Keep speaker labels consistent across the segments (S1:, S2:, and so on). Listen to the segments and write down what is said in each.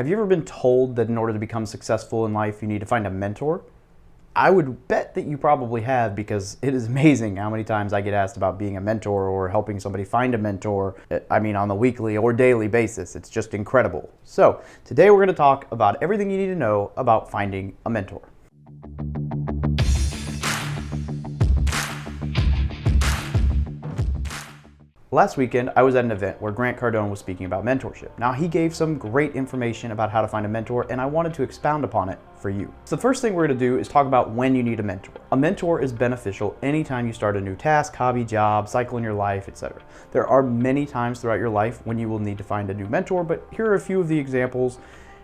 S1: Have you ever been told that in order to become successful in life, you need to find a mentor? I would bet that you probably have, because it is amazing how many times I get asked about being a mentor or helping somebody find a mentor. I mean, on the weekly or daily basis. It's just incredible. So today we're going to talk about everything you need to know about finding a mentor. Last weekend, I was at an event where Grant Cardone was speaking about mentorship. Now, he gave some great information about how to find a mentor, and I wanted to expound upon it for you. So the first thing we're going to do is talk about when you need a mentor. A mentor is beneficial anytime you start a new task, hobby, job, cycle in your life, etc. There are many times throughout your life when you will need to find a new mentor, but here are a few of the examples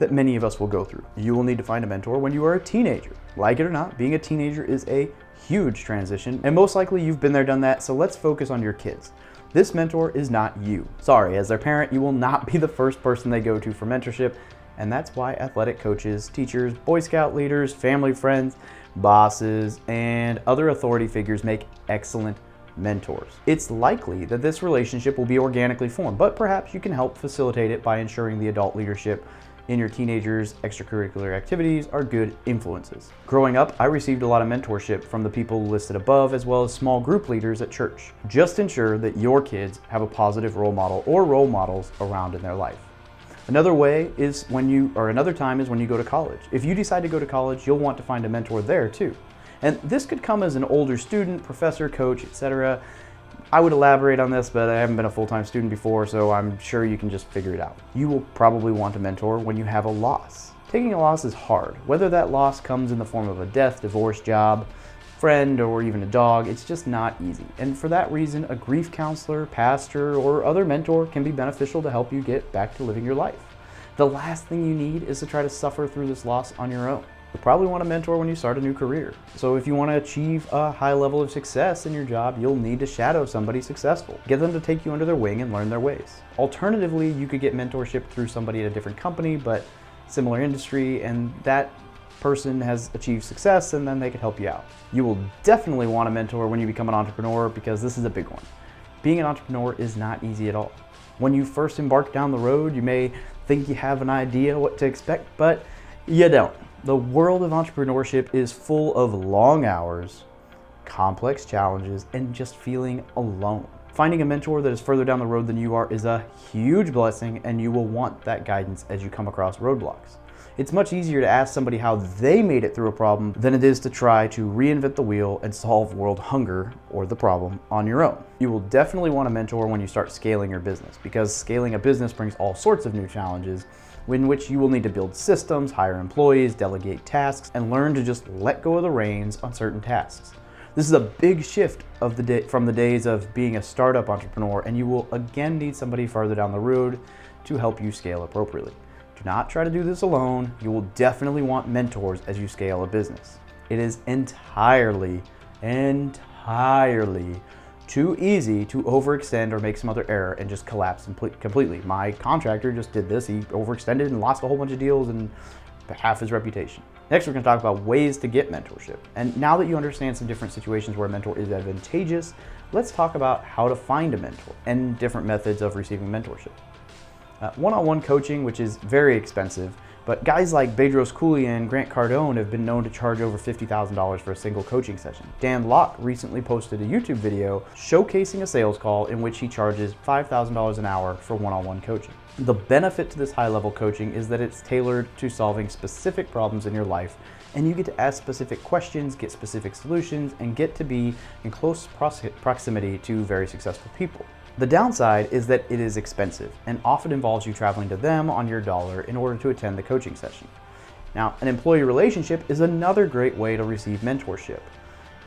S1: that many of us will go through. You will need to find a mentor when you are a teenager. Like it or not, being a teenager is a huge transition, and most likely you've been there, done that, so let's focus on your kids. This mentor is not you. Sorry, as their parent, you will not be the first person they go to for mentorship, and that's why athletic coaches, teachers, Boy Scout leaders, family friends, bosses, and other authority figures make excellent mentors. It's likely that this relationship will be organically formed, but perhaps you can help facilitate it by ensuring the adult leadership in your teenagers' extracurricular activities are good influences. Growing up, I received a lot of mentorship from the people listed above, as well as small group leaders at church. Just ensure that your kids have a positive role model or role models around in their life. Another time is when you go to college. If you decide to go to college, you'll want to find a mentor there too. And this could come as an older student, professor, coach, etc. I would elaborate on this, but I haven't been a full-time student before, so I'm sure you can just figure it out. You will probably want a mentor when you have a loss. Taking a loss is hard. Whether that loss comes in the form of a death, divorce, job, friend, or even a dog, it's just not easy. And for that reason, a grief counselor, pastor, or other mentor can be beneficial to help you get back to living your life. The last thing you need is to try to suffer through this loss on your own. You'll probably want a mentor when you start a new career. So if you want to achieve a high level of success in your job, you'll need to shadow somebody successful. Get them to take you under their wing and learn their ways. Alternatively, you could get mentorship through somebody at a different company, but similar industry, and that person has achieved success, and then they could help you out. You will definitely want a mentor when you become an entrepreneur, because this is a big one. Being an entrepreneur is not easy at all. When you first embark down the road, you may think you have an idea what to expect, but you don't. The world of entrepreneurship is full of long hours, complex challenges, and just feeling alone. Finding a mentor that is further down the road than you are is a huge blessing, and you will want that guidance as you come across roadblocks. It's much easier to ask somebody how they made it through a problem than it is to try to reinvent the wheel and solve world hunger or the problem on your own. You will definitely want a mentor when you start scaling your business, because scaling a business brings all sorts of new challenges in which you will need to build systems, hire employees, delegate tasks, and learn to just let go of the reins on certain tasks. This is a big shift from the days of being a startup entrepreneur, and you will again need somebody farther down the road to help you scale appropriately. Do not try to do this alone. You will definitely want mentors as you scale a business. It is entirely too easy to overextend or make some other error and just collapse completely. My contractor just did this. He overextended and lost a whole bunch of deals and half his reputation. Next, we're going to talk about ways to get mentorship. And now that you understand some different situations where a mentor is advantageous, let's talk about how to find a mentor and different methods of receiving mentorship. One-on-one coaching, which is very expensive, but guys like Bedros Keuilian and Grant Cardone have been known to charge over $50,000 for a single coaching session. Dan Lok recently posted a YouTube video showcasing a sales call in which he charges $5,000 an hour for one-on-one coaching. The benefit to this high-level coaching is that it's tailored to solving specific problems in your life, and you get to ask specific questions, get specific solutions, and get to be in close proximity to very successful people. The downside is that it is expensive and often involves you traveling to them on your dollar in order to attend the coaching session. Now, an employee relationship is another great way to receive mentorship.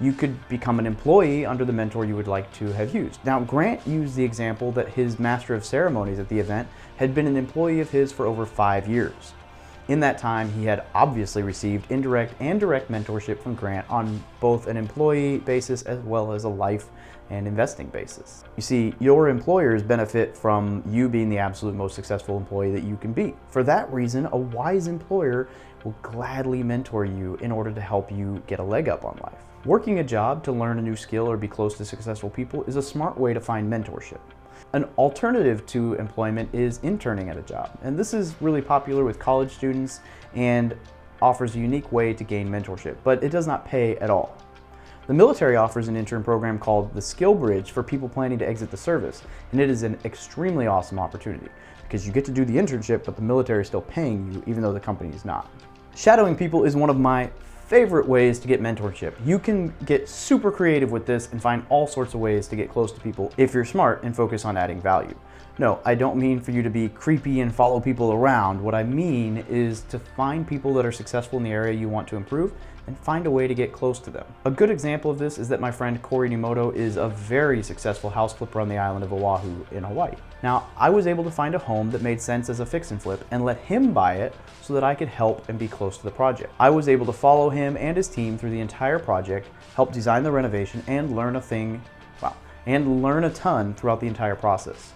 S1: You could become an employee under the mentor you would like to have used. Now, Grant used the example that his master of ceremonies at the event had been an employee of his for over 5 years. In that time, he had obviously received indirect and direct mentorship from Grant on both an employee basis as well as a life and investing basis. You see, your employers benefit from you being the absolute most successful employee that you can be. For that reason, a wise employer will gladly mentor you in order to help you get a leg up on life. Working a job to learn a new skill or be close to successful people is a smart way to find mentorship. An alternative to employment is interning at a job, and this is really popular with college students and offers a unique way to gain mentorship, but it does not pay at all. The military offers an intern program called the Skill Bridge for people planning to exit the service, and it is an extremely awesome opportunity because you get to do the internship, but the military is still paying you even though the company is not. Shadowing people is one of my favorite ways to get mentorship. You can get super creative with this and find all sorts of ways to get close to people if you're smart and focus on adding value. No, I don't mean for you to be creepy and follow people around. What I mean is to find people that are successful in the area you want to improve and find a way to get close to them. A good example of this is that my friend Corey Nimoto is a very successful house flipper on the island of Oahu in Hawaii. Now, I was able to find a home that made sense as a fix and flip and let him buy it so that I could help and be close to the project. I was able to follow him and his team through the entire project, help design the renovation, and learn a ton throughout the entire process.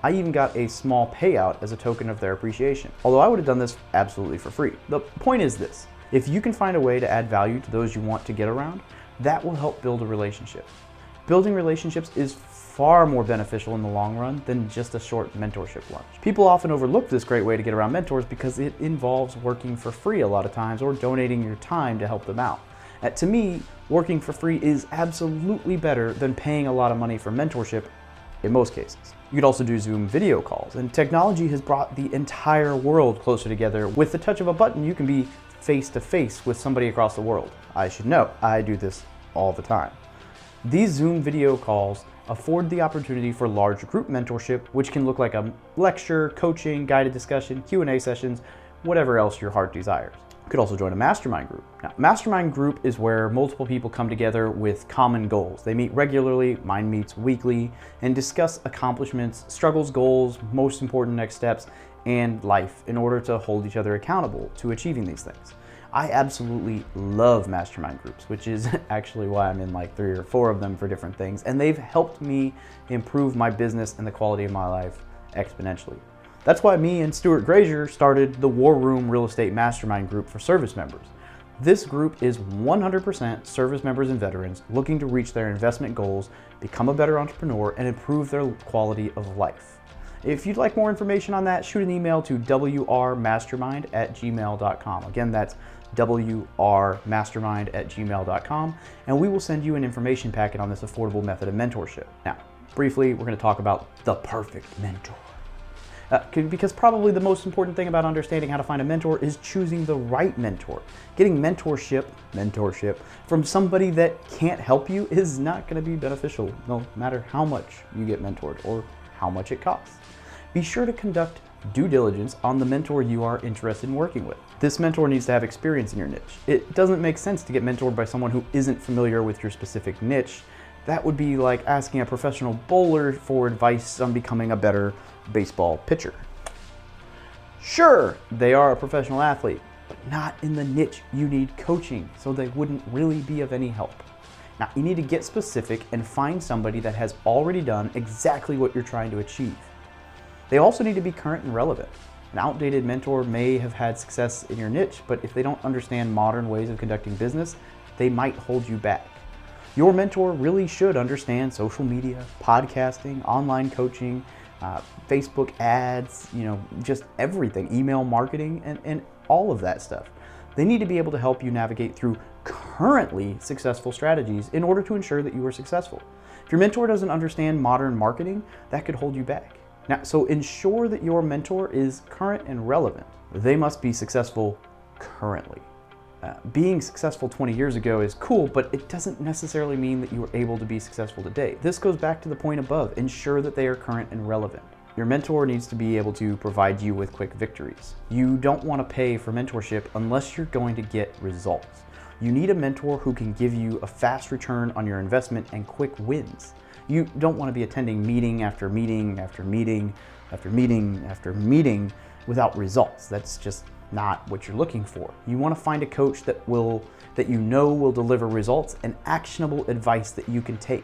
S1: I even got a small payout as a token of their appreciation, although I would have done this absolutely for free. The point is this: if you can find a way to add value to those you want to get around, that will help build a relationship. Building relationships is far more beneficial in the long run than just a short mentorship lunch. People often overlook this great way to get around mentors because it involves working for free a lot of times or donating your time to help them out. To me, working for free is absolutely better than paying a lot of money for mentorship in most cases. You could also do Zoom video calls, and technology has brought the entire world closer together. With the touch of a button, you can be face to face with somebody across the world. I should know, I do this all the time. These Zoom video calls afford the opportunity for large group mentorship, which can look like a lecture, coaching, guided discussion, Q&A sessions, whatever else your heart desires. You could also join a mastermind group. Now, mastermind group is where multiple people come together with common goals. They meet regularly, mine meets weekly, and discuss accomplishments, struggles, goals, most important next steps, and life in order to hold each other accountable to achieving these things. I absolutely love mastermind groups, which is actually why I'm in like 3 or 4 of them for different things, and they've helped me improve my business and the quality of my life exponentially. That's why me and Stuart Grazier started the War Room Real Estate Mastermind Group for service members. This group is 100% service members and veterans looking to reach their investment goals, become a better entrepreneur, and improve their quality of life. If you'd like more information on that, shoot an email to wrmastermind@gmail.com. Again, that's wrmastermind@gmail.com, and we will send you an information packet on this affordable method of mentorship. Now, briefly, we're going to talk about the perfect mentor. Because probably the most important thing about understanding how to find a mentor is choosing the right mentor. Getting mentorship from somebody that can't help you is not going to be beneficial, no matter how much you get mentored or how much it costs. Be sure to conduct due diligence on the mentor you are interested in working with. This mentor needs to have experience in your niche. It doesn't make sense to get mentored by someone who isn't familiar with your specific niche. That would be like asking a professional bowler for advice on becoming a better baseball pitcher. Sure, they are a professional athlete, but not in the niche you need coaching, so they wouldn't really be of any help. Now, you need to get specific and find somebody that has already done exactly what you're trying to achieve. They also need to be current and relevant. An outdated mentor may have had success in your niche, but if they don't understand modern ways of conducting business, they might hold you back. Your mentor really should understand social media, podcasting, online coaching, Facebook ads, just everything, email marketing, and all of that stuff. They need to be able to help you navigate through currently successful strategies in order to ensure that you are successful. If your mentor doesn't understand modern marketing, that could hold you back. Now, so ensure that your mentor is current and relevant. They must be successful currently. Being successful 20 years ago is cool, but it doesn't necessarily mean that you are able to be successful today. This goes back to the point above. Ensure that they are current and relevant. Your mentor needs to be able to provide you with quick victories. You don't want to pay for mentorship unless you're going to get results. You need a mentor who can give you a fast return on your investment and quick wins. You don't want to be attending meeting after meeting after meeting after meeting after meeting without results. That's just not what you're looking for. You want to find a coach that will deliver results and actionable advice that you can take.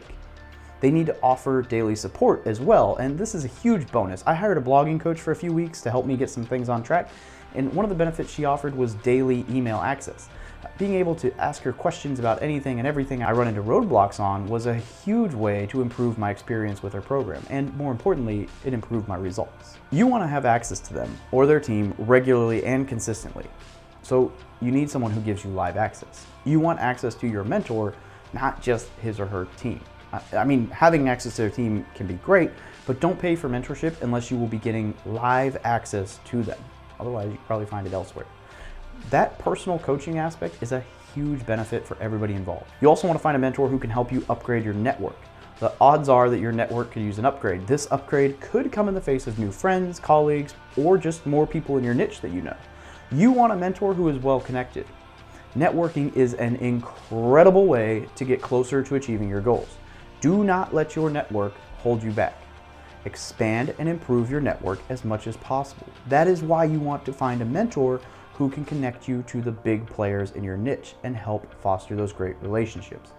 S1: They need to offer daily support as well, and this is a huge bonus. I hired a blogging coach for a few weeks to help me get some things on track, And one of the benefits she offered was daily email access. Being able to ask her questions about anything and everything I run into roadblocks on was a huge way to improve my experience with her program, and more importantly, it improved my results. You want to have access to them or their team regularly and consistently, so you need someone who gives you live access. You want access to your mentor, not just his or her team. I mean, having access to their team can be great, but don't pay for mentorship unless you will be getting live access to them. Otherwise, you can probably find it elsewhere. That personal coaching aspect is a huge benefit for everybody involved. You also want to find a mentor who can help you upgrade your network. The odds are that your network could use an upgrade. This upgrade could come in the face of new friends, colleagues, or just more people in your niche that you know. You want a mentor who is well connected. Networking is an incredible way to get closer to achieving your goals. Do not let your network hold you back. Expand and improve your network as much as possible. That is why you want to find a mentor who can connect you to the big players in your niche and help foster those great relationships.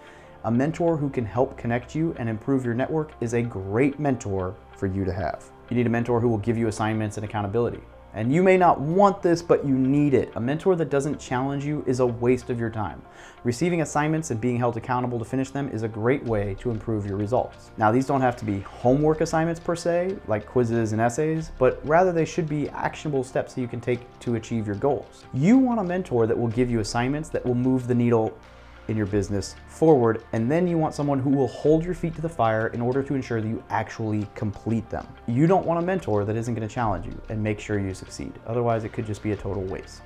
S1: A mentor who can help connect you and improve your network is a great mentor for you to have. You need a mentor who will give you assignments and accountability. And you may not want this, but you need it. A mentor that doesn't challenge you is a waste of your time. Receiving assignments and being held accountable to finish them is a great way to improve your results. Now, these don't have to be homework assignments per se, like quizzes and essays, but rather they should be actionable steps that you can take to achieve your goals. You want a mentor that will give you assignments that will move the needle in your business forward, and then you want someone who will hold your feet to the fire in order to ensure that you actually complete them. You don't want a mentor that isn't going to challenge you and make sure you succeed. Otherwise, it could just be a total waste.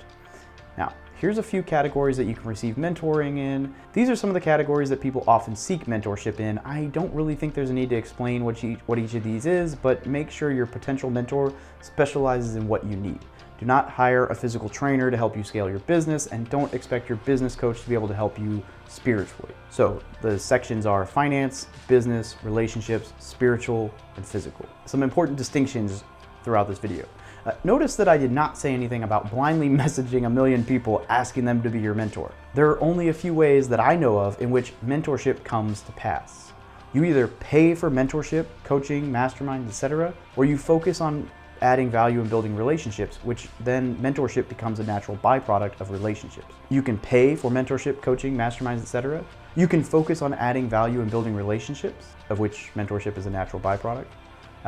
S1: Now, here's a few categories that you can receive mentoring in. These are some of the categories that people often seek mentorship in. I don't really think there's a need to explain what each of these is, but make sure your potential mentor specializes in what you need. Do not hire a physical trainer to help you scale your business, and don't expect your business coach to be able to help you spiritually. So the sections are finance, business, relationships, spiritual, and physical. Some important distinctions throughout this video. Notice that I did not say anything about blindly messaging a million people asking them to be your mentor. There are only a few ways that I know of in which mentorship comes to pass. You either pay for mentorship, coaching, mastermind, etc., or you focus on adding value and building relationships, which then mentorship becomes a natural byproduct of relationships. You can pay for mentorship, coaching, masterminds, etc. You can focus on adding value and building relationships, of which mentorship is a natural byproduct.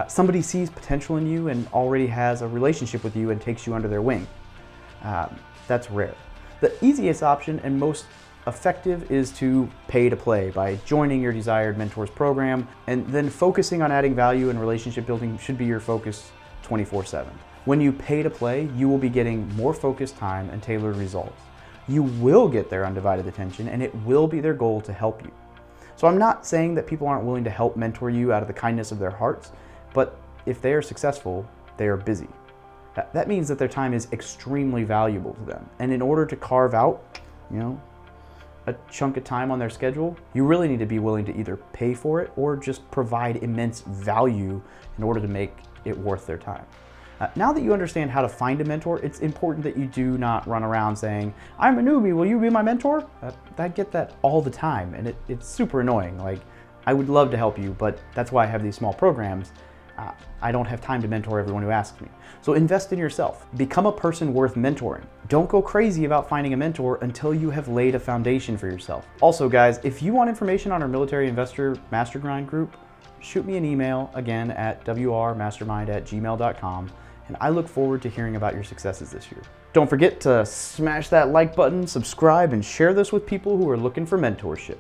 S1: Somebody sees potential in you and already has a relationship with you and takes you under their wing. That's rare. The easiest option and most effective is to pay to play by joining your desired mentor's program, and then focusing on adding value and relationship building should be your focus 24/7. When you pay to play, you will be getting more focused time and tailored results. You will get their undivided attention, and it will be their goal to help you. So I'm not saying that people aren't willing to help mentor you out of the kindness of their hearts, but if they are successful, they are busy. That means that their time is extremely valuable to them. And in order to carve out, a chunk of time on their schedule, you really need to be willing to either pay for it or just provide immense value in order to make it worth their time. Now that you understand how to find a mentor, it's important that you do not run around saying, "I'm a newbie, will you be my mentor?" I get that all the time, and it's super annoying. Like, I would love to help you, but that's why I have these small programs. I don't have time to mentor everyone who asks me. So invest in yourself. Become a person worth mentoring. Don't go crazy about finding a mentor until you have laid a foundation for yourself. Also, guys, if you want information on our Military Investor Mastermind group, shoot me an email again at wrmastermind@gmail.com, and I look forward to hearing about your successes this year. Don't forget to smash that like button, subscribe, and share this with people who are looking for mentorship.